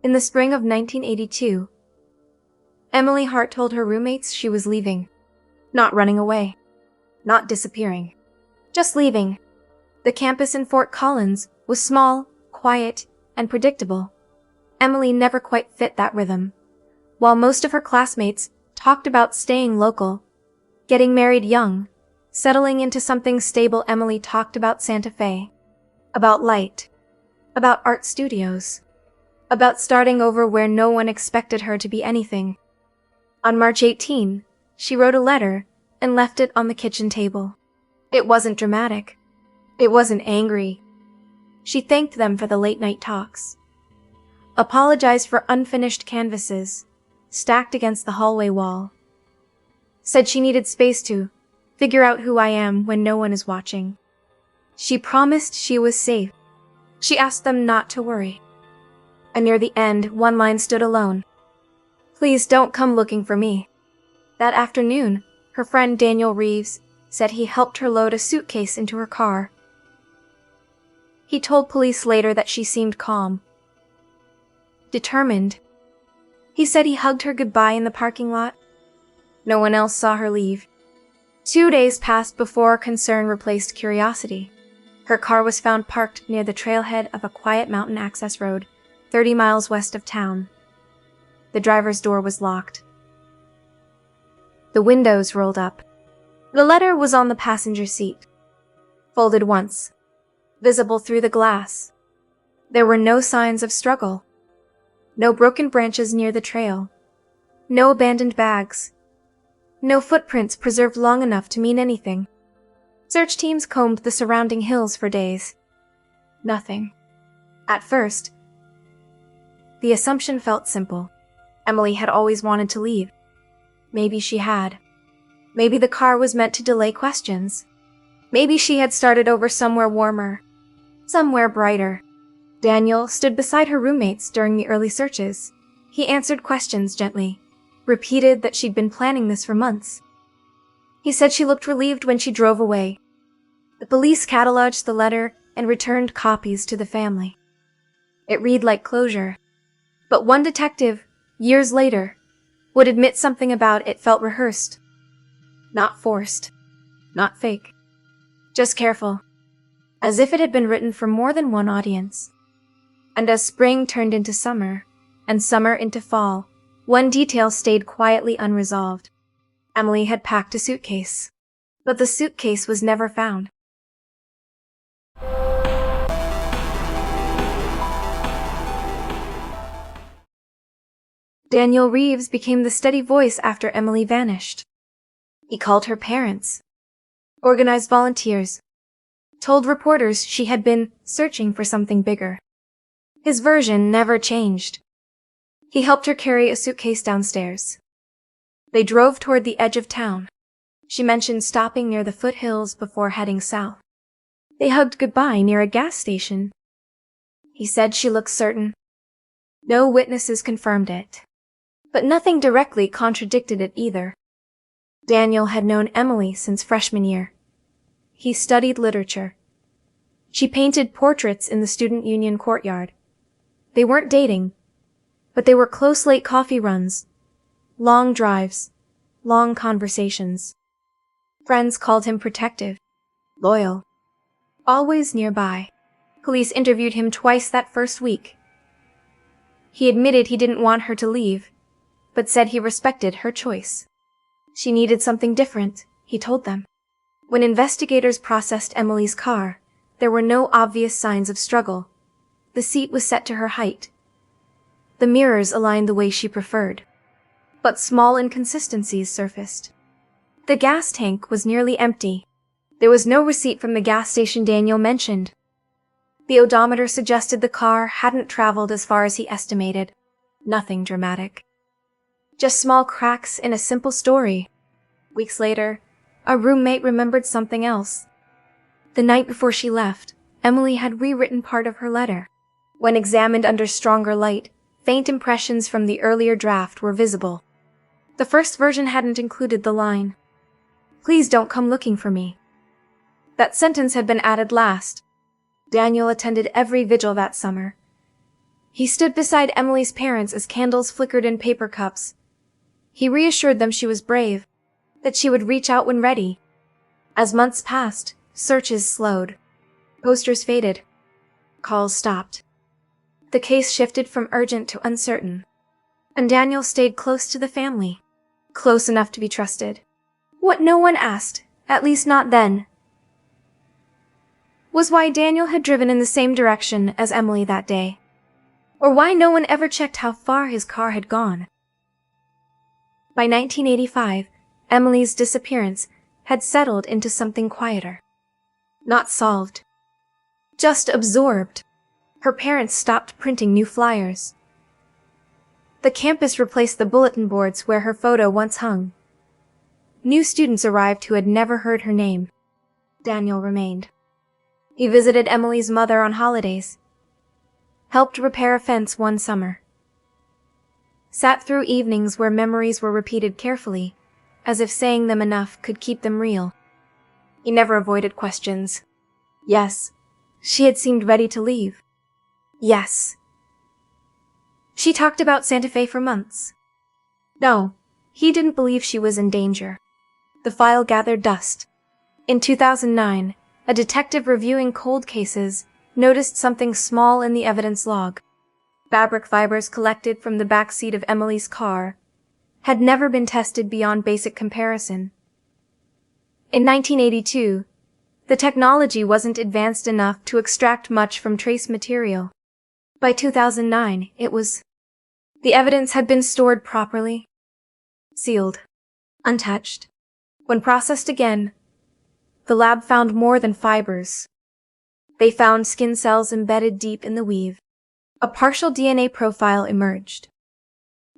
In the spring of 1982, Emily Hart told her roommates she was leaving. Not running away. Not disappearing. Just leaving. The campus in Fort Collins was small, quiet, and predictable. Emily never quite fit that rhythm. While most of her classmates talked about staying local, getting married young, settling into something stable, Emily talked about Santa Fe, about light, about art studios, about starting over where no one expected her to be anything. On March 18, she wrote a letter and left it on the kitchen table. It wasn't dramatic. It wasn't angry. She thanked them for the late-night talks, apologized for unfinished canvases stacked against the hallway wall, said she needed space to figure out who I am when no one is watching. She promised she was safe. She asked them not to worry. And near the end, one line stood alone. "Please don't come looking for me." That afternoon, her friend Daniel Reeves said he helped her load a suitcase into her car. He told police later that she seemed calm, determined. He said he hugged her goodbye in the parking lot. No one else saw her leave. 2 days passed before concern replaced curiosity. Her car was found parked near the trailhead of a quiet mountain access road, 30 miles west of town. The driver's door was locked. The windows rolled up. The letter was on the passenger seat, folded once, visible through the glass. There were no signs of struggle. No broken branches near the trail. No abandoned bags. No footprints preserved long enough to mean anything. Search teams combed the surrounding hills for days. Nothing. At first, the assumption felt simple. Emily had always wanted to leave. Maybe she had. Maybe the car was meant to delay questions. Maybe she had started over somewhere warmer, somewhere brighter. Daniel stood beside her roommates during the early searches. He answered questions gently, repeated that she'd been planning this for months. He said she looked relieved when she drove away. The police cataloged the letter and returned copies to the family. It read like closure. But one detective, years later, would admit something about it felt rehearsed. Not forced. Not fake. Just careful. As if it had been written for more than one audience. And as spring turned into summer, and summer into fall, one detail stayed quietly unresolved. Emily had packed a suitcase, but the suitcase was never found. Daniel Reeves became the steady voice after Emily vanished. He called her parents, organized volunteers, told reporters she had been searching for something bigger. His version never changed. He helped her carry a suitcase downstairs. They drove toward the edge of town. She mentioned stopping near the foothills before heading south. They hugged goodbye near a gas station. He said she looked certain. No witnesses confirmed it, but nothing directly contradicted it either. Daniel had known Emily since freshman year. He studied literature. She painted portraits in the student union courtyard. They weren't dating, but they were close late coffee runs, long drives, long conversations. Friends called him protective, loyal, always nearby. Police interviewed him twice that first week. He admitted he didn't want her to leave, but said he respected her choice. She needed something different, he told them. When investigators processed Emily's car, there were no obvious signs of struggle. The seat was set to her height. The mirrors aligned the way she preferred. But small inconsistencies surfaced. The gas tank was nearly empty. There was no receipt from the gas station Daniel mentioned. The odometer suggested the car hadn't traveled as far as he estimated. Nothing dramatic. Just small cracks in a simple story. Weeks later, a roommate remembered something else. The night before she left, Emily had rewritten part of her letter. When examined under stronger light, faint impressions from the earlier draft were visible. The first version hadn't included the line, "Please don't come looking for me." That sentence had been added last. Daniel attended every vigil that summer. He stood beside Emily's parents as candles flickered in paper cups. He reassured them she was brave, that she would reach out when ready. As months passed, searches slowed. Posters faded. Calls stopped. The case shifted from urgent to uncertain. And Daniel stayed close to the family. Close enough to be trusted. What no one asked, at least not then, was why Daniel had driven in the same direction as Emily that day. Or why no one ever checked how far his car had gone. By 1985, Emily's disappearance had settled into something quieter. Not solved. Just absorbed. Her parents stopped printing new flyers. The campus replaced the bulletin boards where her photo once hung. New students arrived who had never heard her name. Daniel remained. He visited Emily's mother on holidays. Helped repair a fence one summer. Sat through evenings where memories were repeated carefully, as if saying them enough could keep them real. He never avoided questions. Yes, she had seemed ready to leave. Yes. She talked about Santa Fe for months. No, he didn't believe she was in danger. The file gathered dust. In 2009, a detective reviewing cold cases noticed something small in the evidence log. Fabric fibers collected from the back seat of Emily's car had never been tested beyond basic comparison. In 1982, the technology wasn't advanced enough to extract much from trace material. By 2009, the evidence had been stored properly, sealed, untouched. When processed again, the lab found more than fibers. They found skin cells embedded deep in the weave. A partial DNA profile emerged.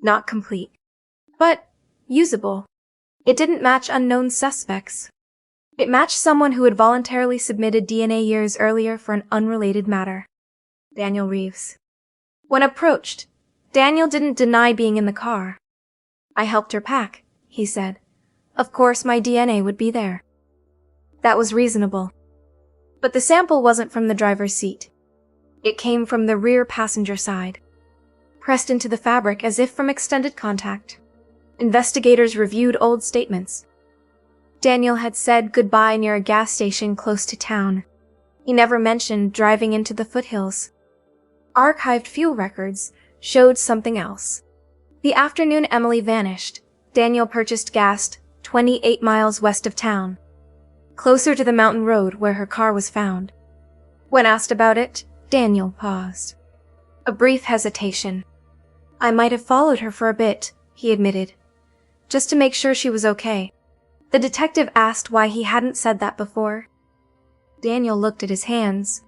Not complete, but usable. It didn't match unknown suspects. It matched someone who had voluntarily submitted DNA years earlier for an unrelated matter. Daniel Reeves. When approached, Daniel didn't deny being in the car. I helped her pack, he said. Of course my DNA would be there. That was reasonable. But the sample wasn't from the driver's seat. It came from the rear passenger side, pressed into the fabric as if from extended contact. Investigators reviewed old statements. Daniel had said goodbye near a gas station close to town. He never mentioned driving into the foothills. Archived fuel records showed something else. The afternoon Emily vanished, Daniel purchased gas 28 miles west of town, closer to the mountain road where her car was found. When asked about it, Daniel paused. A brief hesitation. I might have followed her for a bit, he admitted, just to make sure she was okay. The detective asked why he hadn't said that before. Daniel looked at his hands.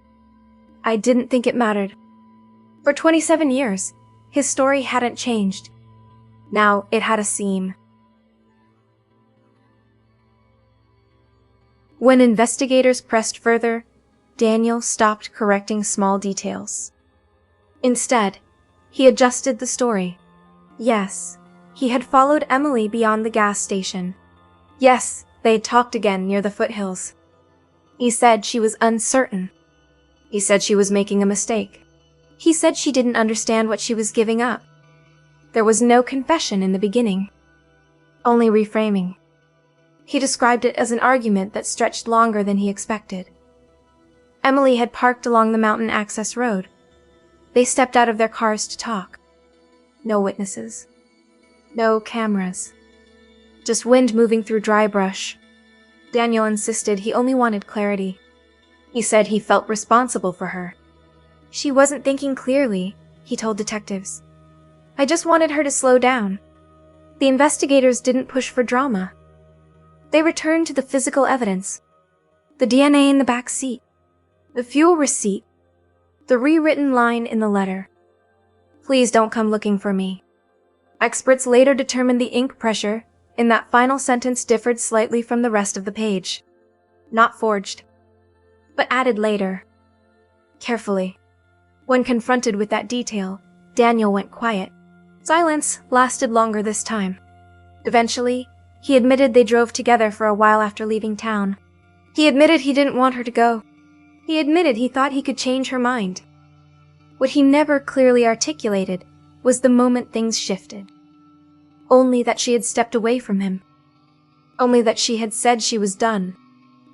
I didn't think it mattered. For 27 years, his story hadn't changed. Now it had a seam. When investigators pressed further, Daniel stopped correcting small details. Instead, he adjusted the story. Yes, he had followed Emily beyond the gas station. Yes, they had talked again near the foothills. He said she was uncertain. He said she was making a mistake. He said she didn't understand what she was giving up. There was no confession in the beginning, only reframing. He described it as an argument that stretched longer than he expected. Emily had parked along the mountain access road. They stepped out of their cars to talk. No witnesses. No cameras. Just wind moving through dry brush. Daniel insisted he only wanted clarity. He said he felt responsible for her. She wasn't thinking clearly, he told detectives. I just wanted her to slow down. The investigators didn't push for drama. They returned to the physical evidence. The DNA in the back seat. The fuel receipt. The rewritten line in the letter. Please don't come looking for me. Experts later determined the ink pressure in that final sentence differed slightly from the rest of the page. Not forged, but added later. Carefully. When confronted with that detail, Daniel went quiet. Silence lasted longer this time. Eventually, he admitted they drove together for a while after leaving town. He admitted he didn't want her to go. He admitted he thought he could change her mind. What he never clearly articulated was the moment things shifted. Only that she had stepped away from him. Only that she had said she was done.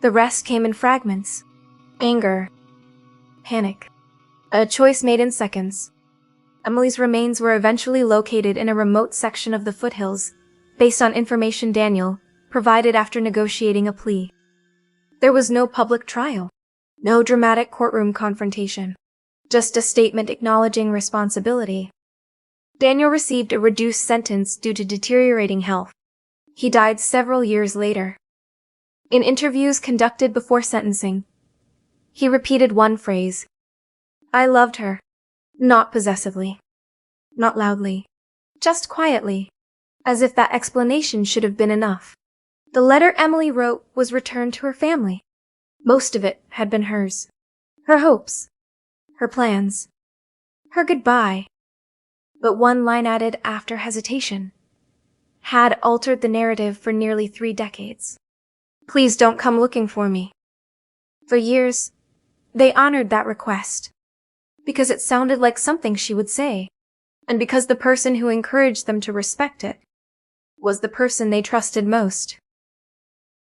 The rest came in fragments. Anger. Panic. A choice made in seconds. Emily's remains were eventually located in a remote section of the foothills, based on information Daniel provided after negotiating a plea. There was no public trial. No dramatic courtroom confrontation. Just a statement acknowledging responsibility. Daniel received a reduced sentence due to deteriorating health. He died several years later. In interviews conducted before sentencing, he repeated one phrase: "I loved her. Not possessively. Not loudly. Just quietly." As if that explanation should have been enough. The letter Emily wrote was returned to her family. Most of it had been hers. Her hopes. Her plans. Her goodbye. But one line added after hesitation had altered the narrative for nearly 3 decades. "Please don't come looking for me." For years, they honored that request, because it sounded like something she would say, and because the person who encouraged them to respect it was the person they trusted most.